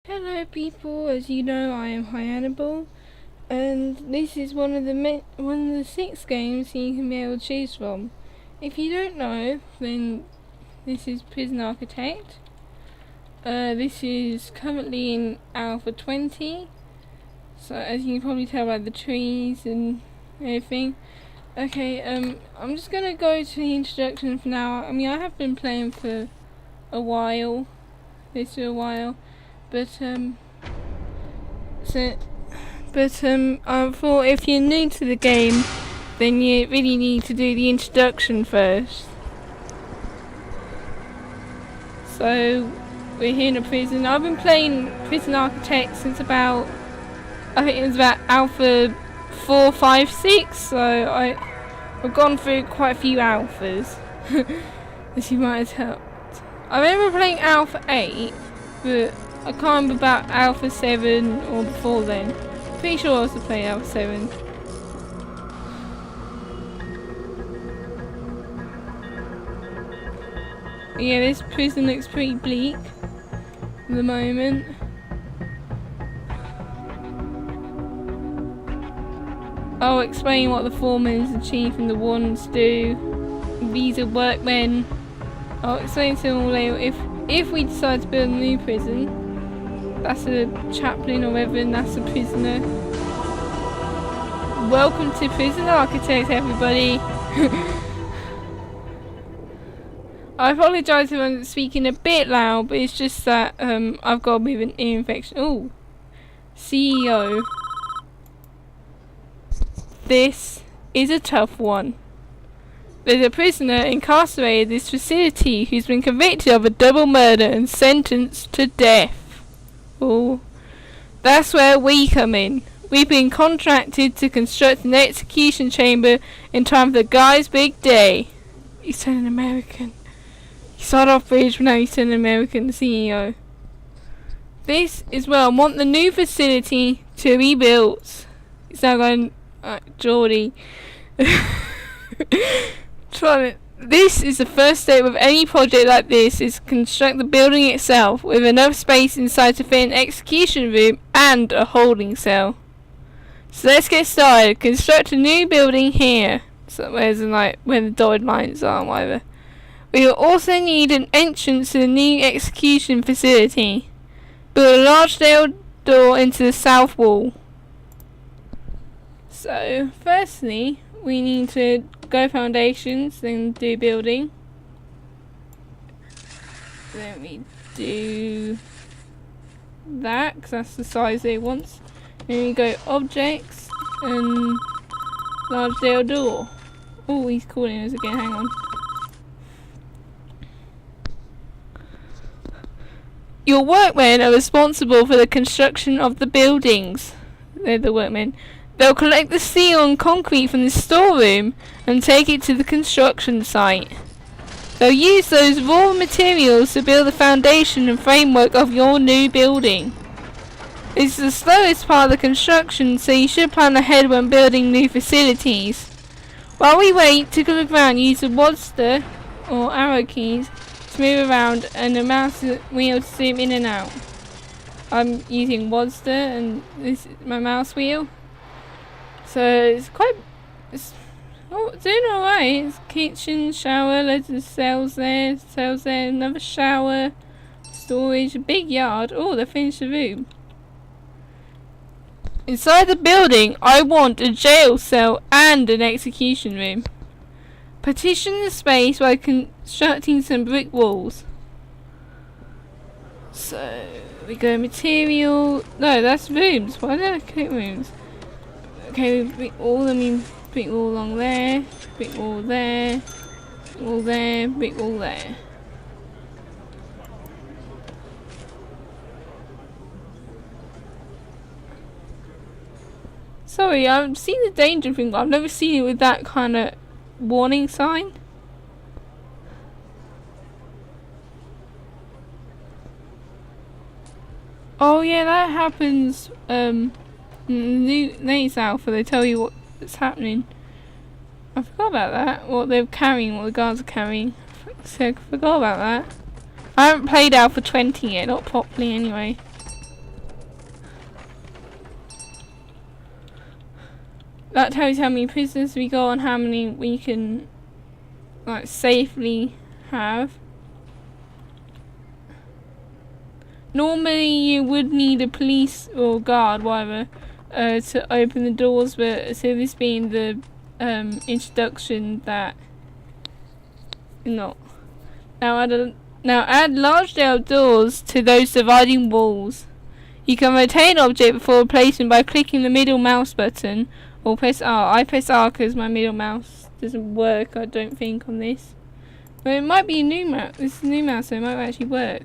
Hello people, as you know I am Hiannable, and this is one of the 6 games you can be able to choose from. If you don't know, then this is Prison Architect. This is currently in Alpha 20, so as you can probably tell by the trees and everything. Okay, I'm just gonna go to the introduction for now. I mean, I have been playing for a while, but I thought if you're new to the game, then you really need to do the introduction first. So, we're here in a prison. I've been playing Prison Architect since I think it was about Alpha 4, 5, 6, so I've gone through quite a few alphas, as you might have told. I remember playing Alpha 8, but I can't remember about Alpha 7 or before then. Pretty sure I was to play Alpha 7. Yeah, this prison looks pretty bleak at the moment. I'll explain what the foreman, the chief and the wardens do. These are workmen. I'll explain to them all later. If we decide to build a new prison, that's a chaplain or reverend, that's a prisoner. Welcome to Prison Architect, everybody. I apologise if I'm speaking a bit loud, but it's just that I've got a bit of an ear infection. Ooh, CEO. This is a tough one. There's a prisoner incarcerated in this facility who's been convicted of a double murder and sentenced to death. Oh, that's where we come in. We've been contracted to construct an execution chamber in time for the guy's big day. He's turning American. He started off British, but now he's turning American, the CEO. This is where I want the new facility to be built. He's now going, Geordie. This is the first step of any project like this, is to construct the building itself with enough space inside to fit an execution room and a holding cell. So let's get started. Construct a new building here. So where the dotted lines are, whatever. We will also need an entrance to the new execution facility. Build a large door into the south wall. So firstly, we need to go foundations, then do building. Then we do that, because that's the size they want. Then we go objects and large door. Oh, he's calling us again, hang on. Your workmen are responsible for the construction of the buildings. They're the workmen. They'll collect the steel and concrete from the storeroom and take it to the construction site. They'll use those raw materials to build the foundation and framework of your new building. It's the slowest part of the construction, so you should plan ahead when building new facilities. While we wait, take a look around, use the WASD or arrow keys to move around and the mouse wheel to zoom in and out. I'm using WASD and this is my mouse wheel. So it's doing alright. It's kitchen, shower, loads of cells there, another shower, storage, a big yard. Oh, they finished the room. Inside the building, I want a jail cell and an execution room. Partition the space by constructing some brick walls. So we go material. No, that's rooms. Why did I click rooms? Okay, brick wall, brick wall along there, brick wall there, brick wall there, brick wall there. Sorry, I've seen the danger thing, but I've never seen it with that kind of warning sign. Oh yeah, that happens, Nate's Alpha, they tell you what's happening. I forgot about that, what they're carrying, what the guards are carrying. So I forgot about that. I haven't played Alpha 20 yet, not properly anyway. that tells you how many prisoners we got and how many we can like safely have. Normally you would need a police or guard, whatever, to open the doors, but so this being the introduction that not. Now add large layout doors to those dividing walls. You can rotate an object before replacing by clicking the middle mouse button or press R. I press R because my middle mouse doesn't work, I don't think, on this. But it might be a new mouse. This is a new mouse, so it might actually work.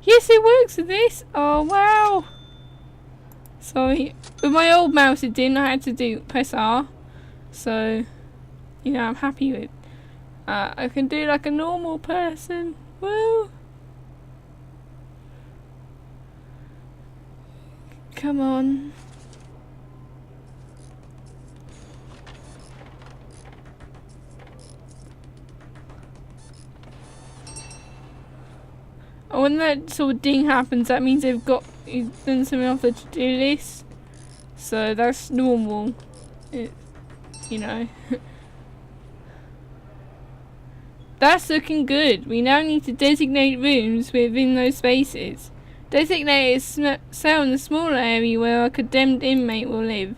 Yes, it works with this. Oh wow. Sorry, with my old mouse it didn't. I had to press R. So, you know, I'm happy with. I can do like a normal person. Woo! Come on. And when that sort of ding happens, that means you've done something off the to-do list. So that's normal. You know. That's looking good. We now need to designate rooms within those spaces. Designate a cell in the smaller area where a condemned inmate will live.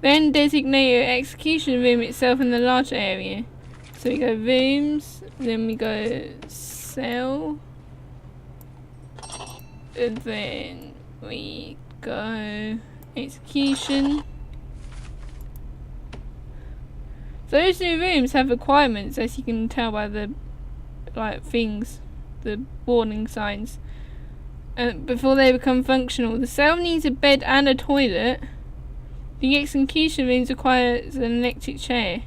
Then designate an execution room itself in the larger area. So we go rooms, then we go cell, and then we go execution. Those new rooms have requirements, as you can tell by the things, the warning signs. Before they become functional, the cell needs a bed and a toilet. The execution rooms requires an electric chair.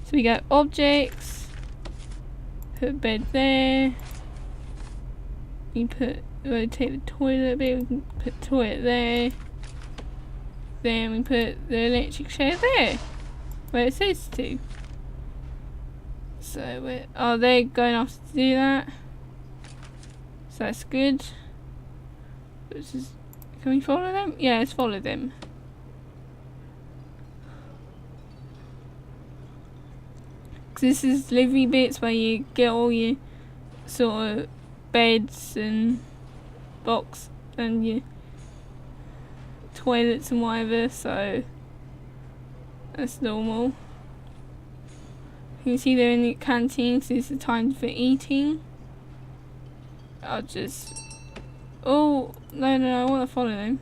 So we go objects, put a bed there. We rotate the toilet a bit. We can put the toilet there. Then we put the electric chair there, where it says to. So they're going off to do that. So that's good. Can we follow them? Yeah, let's follow them. This is delivery bits where you get all your sort of beds and box and your toilets and whatever, so that's normal. You can see they're in the canteen, so this is the time for eating. I'll just... Oh, no, I want to follow them.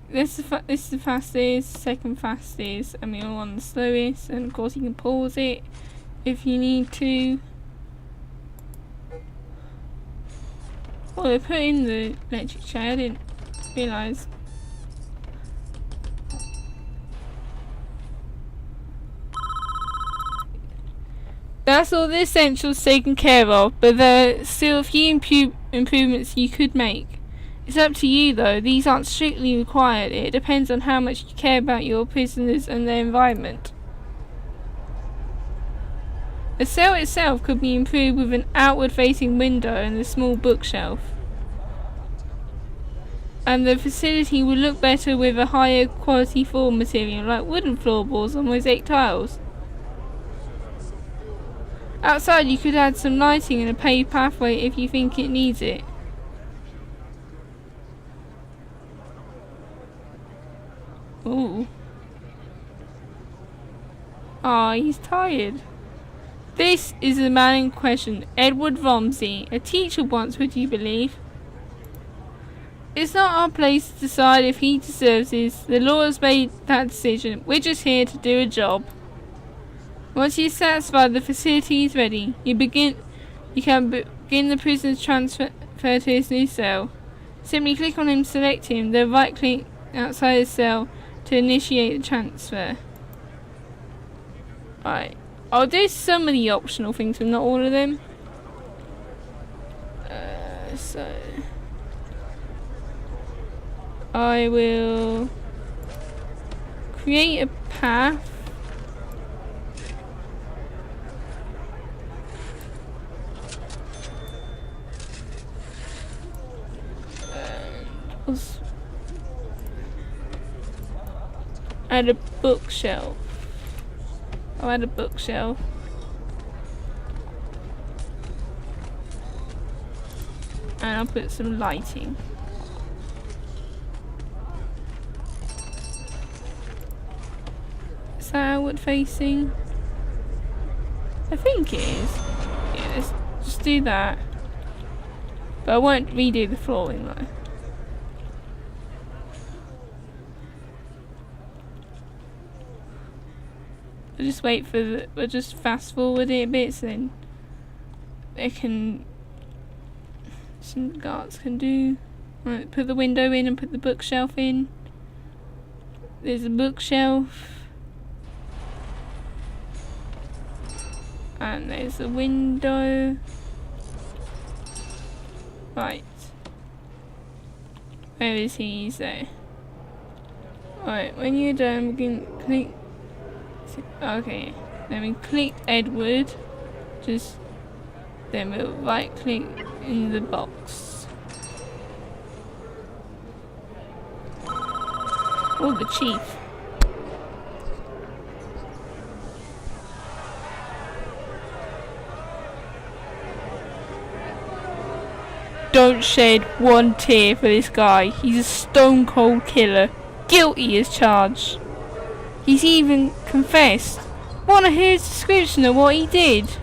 This is the fastest, second fastest, and we're on the slowest, and of course you can pause it if you need to. Oh, they put in the electric chair, I didn't realise. That's all the essentials taken care of, but there are still a few improvements you could make. It's up to you though, these aren't strictly required, it depends on how much you care about your prisoners and their environment. The cell itself could be improved with an outward facing window and a small bookshelf. And the facility would look better with a higher quality floor material like wooden floorboards or mosaic tiles. Outside you could add some lighting and a paved pathway if you think it needs it. Ooh. Ah, he's tired. This is the man in question, Edward Romsey, a teacher once, would you believe? It's not our place to decide if he deserves this. The law has made that decision. We're just here to do a job. Once you're satisfied the facility is ready, you can begin the prisoner's transfer to his new cell. Simply click on him, select him, then right click outside his cell to initiate the transfer. Right, I'll do some of the optional things but not all of them. So I will create a path. Add a bookshelf. I'll add a bookshelf. And I'll put some lighting. Is that outward facing? I think it is. Yeah, let's just do that. But I won't redo the flooring though. We'll just wait for the, we'll just fast forward it a bit so then they can, some guards can do. Right, put the window in and put the bookshelf in. There's a bookshelf. And there's a window. Right. Where is he? He's there. Right, when you're done, we can click. Okay, then we click Edward. Just then we'll right click in the box. Oh, the chief. Don't shed one tear for this guy. He's a stone cold killer. Guilty as charged. He's even confessed. Wanna hear his description of what he did?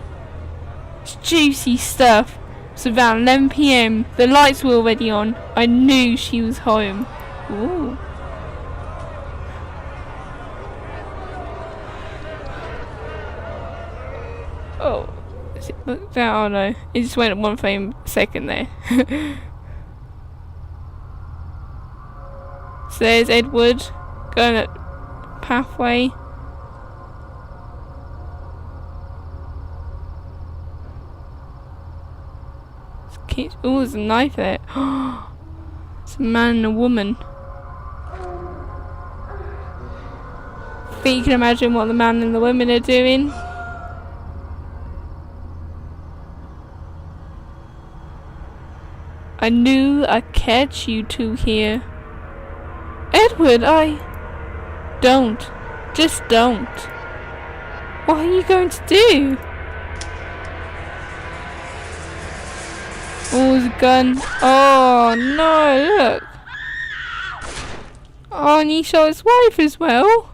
It's juicy stuff. It's about 11 PM. The lights were already on. I knew she was home. Ooh. Oh. Is it booked out? Oh no. It just went at 1 frame a second there. So there's Edward going at pathway. Oh, there's a knife there. It's a man and a woman. I think you can imagine what the man and the woman are doing. I knew I'd catch you two here. Edward, don't. Just don't. What are you going to do? Oh, there's a gun. Oh, no, look. Oh, and he shot his wife as well.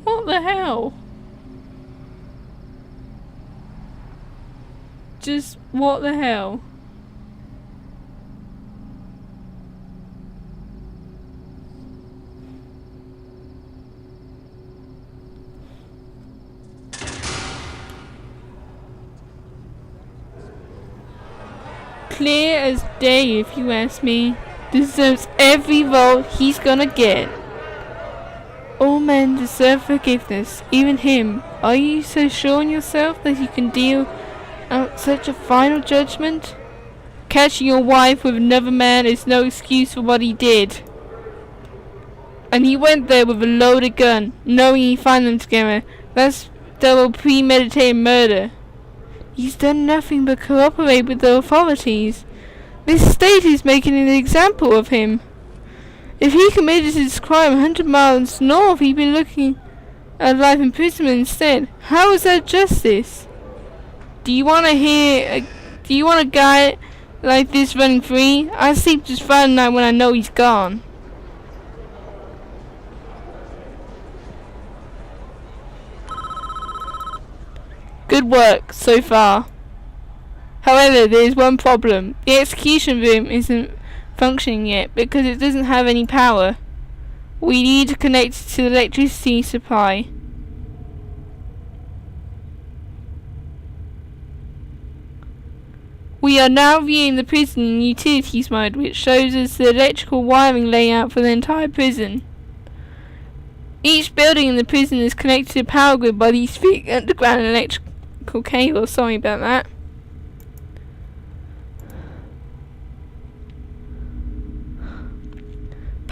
What the hell? Just what the hell? Clear as day, if you ask me. Deserves every vote he's gonna get. All men deserve forgiveness, even him. Are you so sure in yourself that you can deal out such a final judgment? Catching your wife with another man is no excuse for what he did. And he went there with a loaded gun, knowing he'd find them together. That's double premeditated murder. He's done nothing but cooperate with the authorities. This state is making an example of him. If he committed his crime 100 miles north, he'd be looking at life imprisonment instead. How is that justice? Do you want a guy like this running free? I sleep just fine at night when I know he's gone. Good work so far. However, there is one problem. The execution room isn't functioning yet because it doesn't have any power. We need to connect it to the electricity supply. We are now viewing the prison in utilities mode, which shows us the electrical wiring layout for the entire prison. Each building in the prison is connected to the power grid by these thick underground electrical cables. Sorry about that.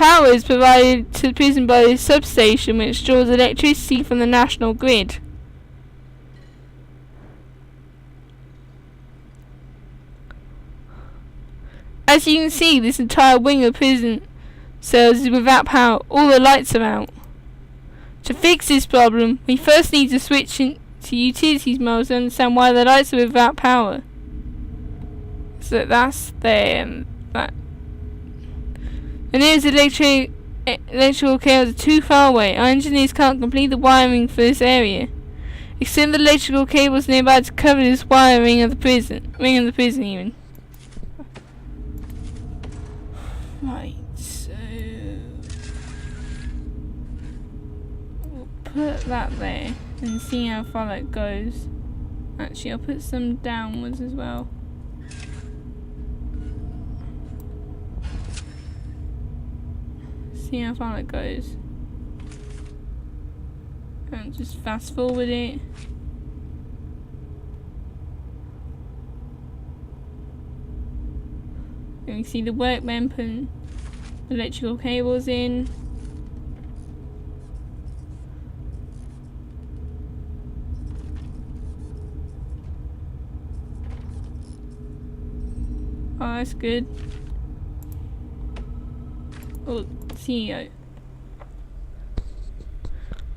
Power is provided to the prison by a substation which draws electricity from the national grid. As you can see, this entire wing of prison cells is without power. All the lights are out. To fix this problem, we first need to switch into utilities mode to understand why the lights are without power. So that's there and that. The nearest electrical cables are too far away. Our engineers can't complete the wiring for this area. Extend the electrical cables nearby to cover this wiring of the prison. Ring of the prison even. Right, so we'll put that there and see how far that goes. Actually, I'll put some downwards as well. See how far that goes. And just fast forward it. And we see the workmen putting electrical cables in. Oh, that's good. Oh, CEO.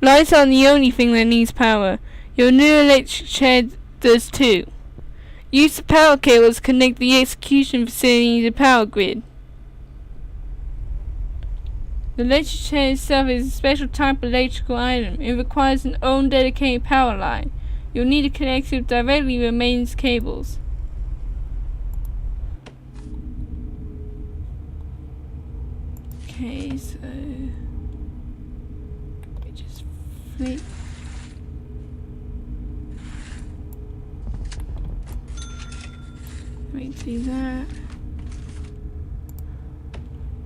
Lights aren't the only thing that needs power. Your new electric chair does too. Use the power cables to connect the execution facility to the power grid. The electric chair itself is a special type of electrical item. It requires an own dedicated power line. You'll need to connect it directly with mains cables. Okay, so we just flip. Let me do that.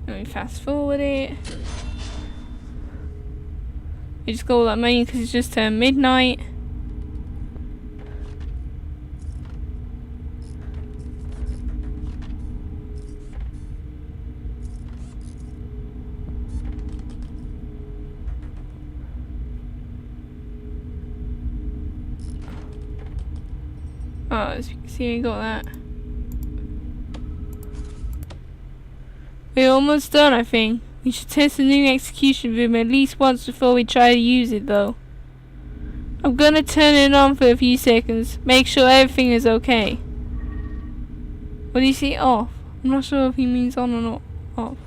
Let me fast forward it. We just got all that money because it's just turned midnight. Oh, as you can see, we got that. We're almost done, I think. We should test the new execution room at least once before we try to use it, though. I'm gonna turn it on for a few seconds. Make sure everything is okay. What do you see? Off? I'm not sure if he means on or not off.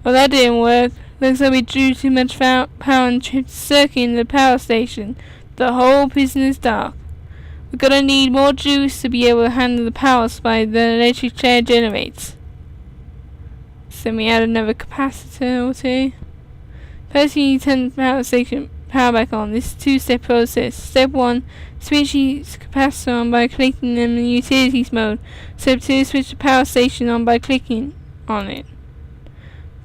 Well, that didn't work. Looks like we drew too much power and tripped the circuit in the power station. The whole prison is dark. We're gonna need more juice to be able to handle the power supply the electric chair generates. So we add another capacitor or two. First we need to turn the power station power back on. This is a two-step process. Step 1, switch each capacitor on by clicking them in utilities mode. Step 2, switch the power station on by clicking on it.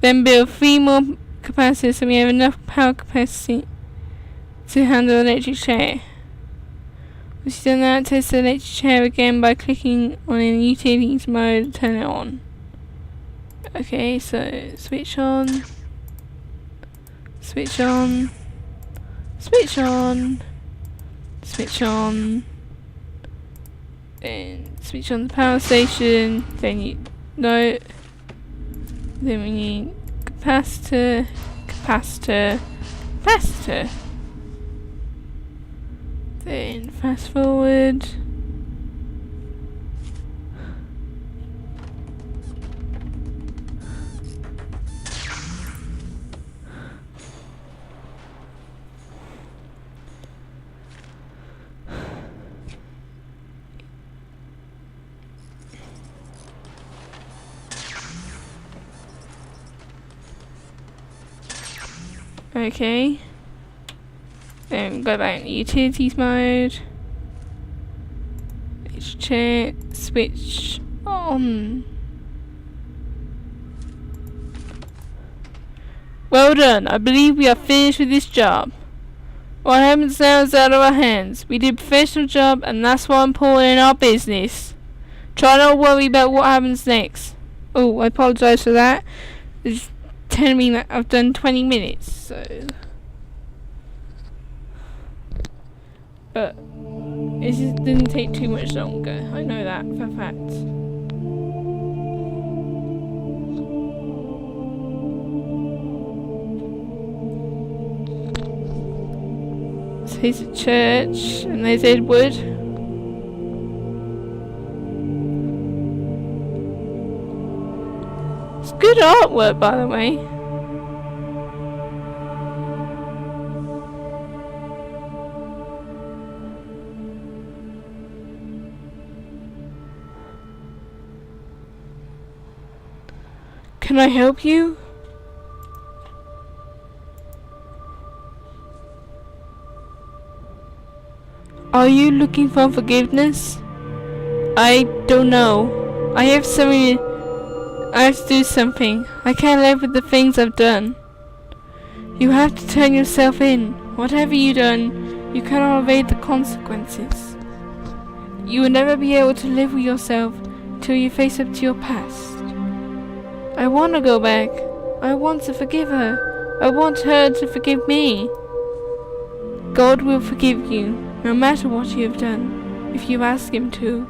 Then build 3 more capacitors so we have enough power capacity to handle the electric chair. Once you've done that, test the electric chair again by clicking on it in utilities mode and turn it on. Okay, so switch on, switch on, switch on, switch on, then switch on the power station, then then we need capacitor, capacitor, capacitor. Then fast forward. Okay. Then go back to utilities mode. Each chair switch on. Well done. I believe we are finished with this job. What happens now is out of our hands. We did a professional job and that's what important in our business. Try not to worry about what happens next. Oh, I apologise for that. It's telling me that I've done 20 minutes, so... But it just didn't take too much longer. I know that for a fact. So here's a church, and there's Edward. It's good artwork, by the way. Can I help you? Are you looking for forgiveness? I don't know. I have to do something. I can't live with the things I've done. You have to turn yourself in. Whatever you've done, you cannot evade the consequences. You will never be able to live with yourself till you face up to your past. I want to go back. I want to forgive her. I want her to forgive me. God will forgive you, no matter what you have done, if you ask Him to.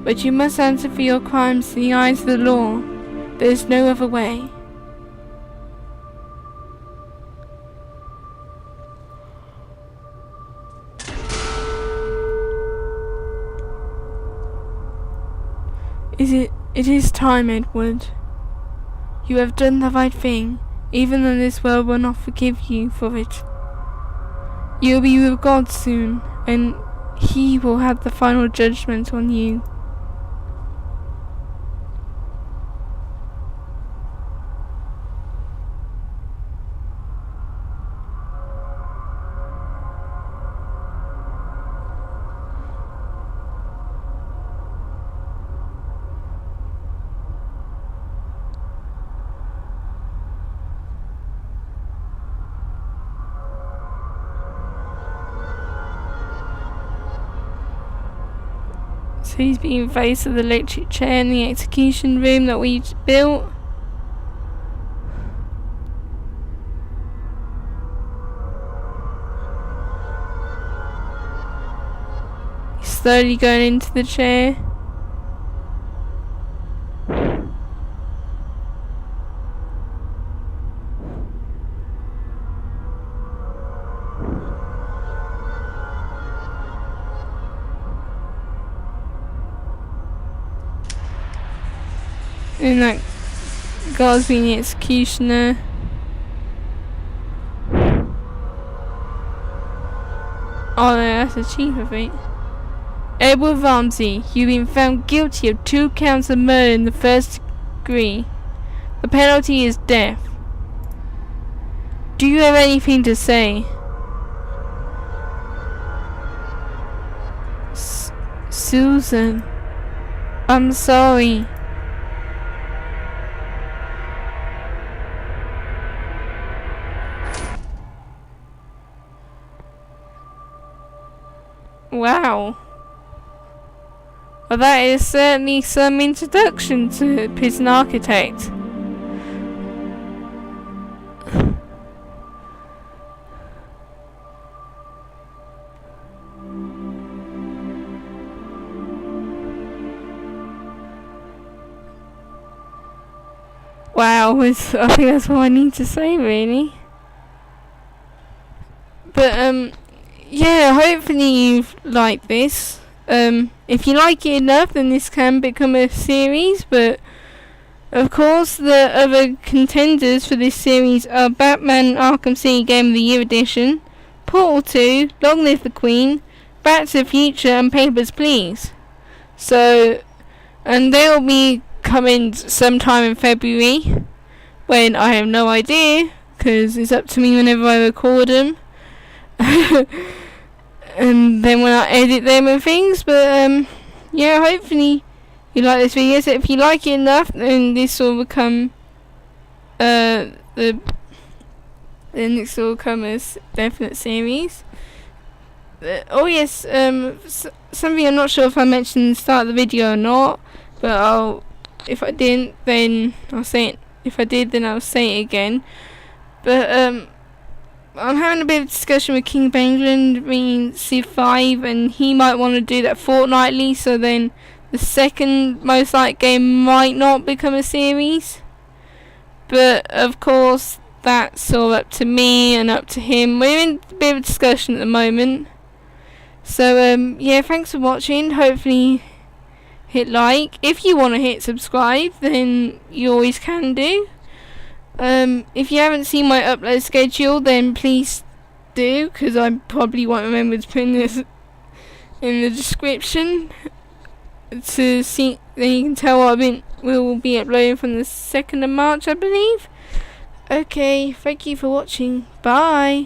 But you must answer for your crimes in the eyes of the law. There is no other way. It is time, Edward. You have done the right thing, even though this world will not forgive you for it. You will be with God soon, and He will have the final judgment on you. So he's being faced with the electric chair in the execution room that we built. He's slowly going into the chair. And that guy's being the executioner. Oh no, that's a chief, I think. Edward Ramsey, you've been found guilty of 2 counts of murder in the first degree. The penalty is death. Do you have anything to say? Susan, I'm sorry. Wow. Well, that is certainly some introduction to Prison Architect. Wow, I think that's all I need to say, really. But, yeah, hopefully you've liked this. If you like it enough, then this can become a series, but of course the other contenders for this series are Batman Arkham City Game of the Year Edition, Portal 2, Long Live the Queen, Back to the Future, and Papers, Please. So, and they'll be coming sometime in February, when I have no idea, because it's up to me whenever I record them. And then when I edit them and things, but yeah, hopefully you like this video. So if you like it enough, then this will become then this will become a definite series. Oh yes, something I'm not sure if I mentioned at the start of the video or not, but if I didn't, then I'll say it. If I did, then I'll say it again. But I'm having a bit of discussion with King of England, being Civ 5, and he might want to do that fortnightly, so then the second most liked game might not become a series. But of course, that's all up to me and up to him. We're in a bit of a discussion at the moment. So yeah, thanks for watching. Hopefully hit like. If you want to hit subscribe, then you always can do. If you haven't seen my upload schedule, then please do, because I probably won't remember to put this in the description to see. Then you can tell what we'll be uploading from the 2nd of March, I believe. Okay, thank you for watching. Bye.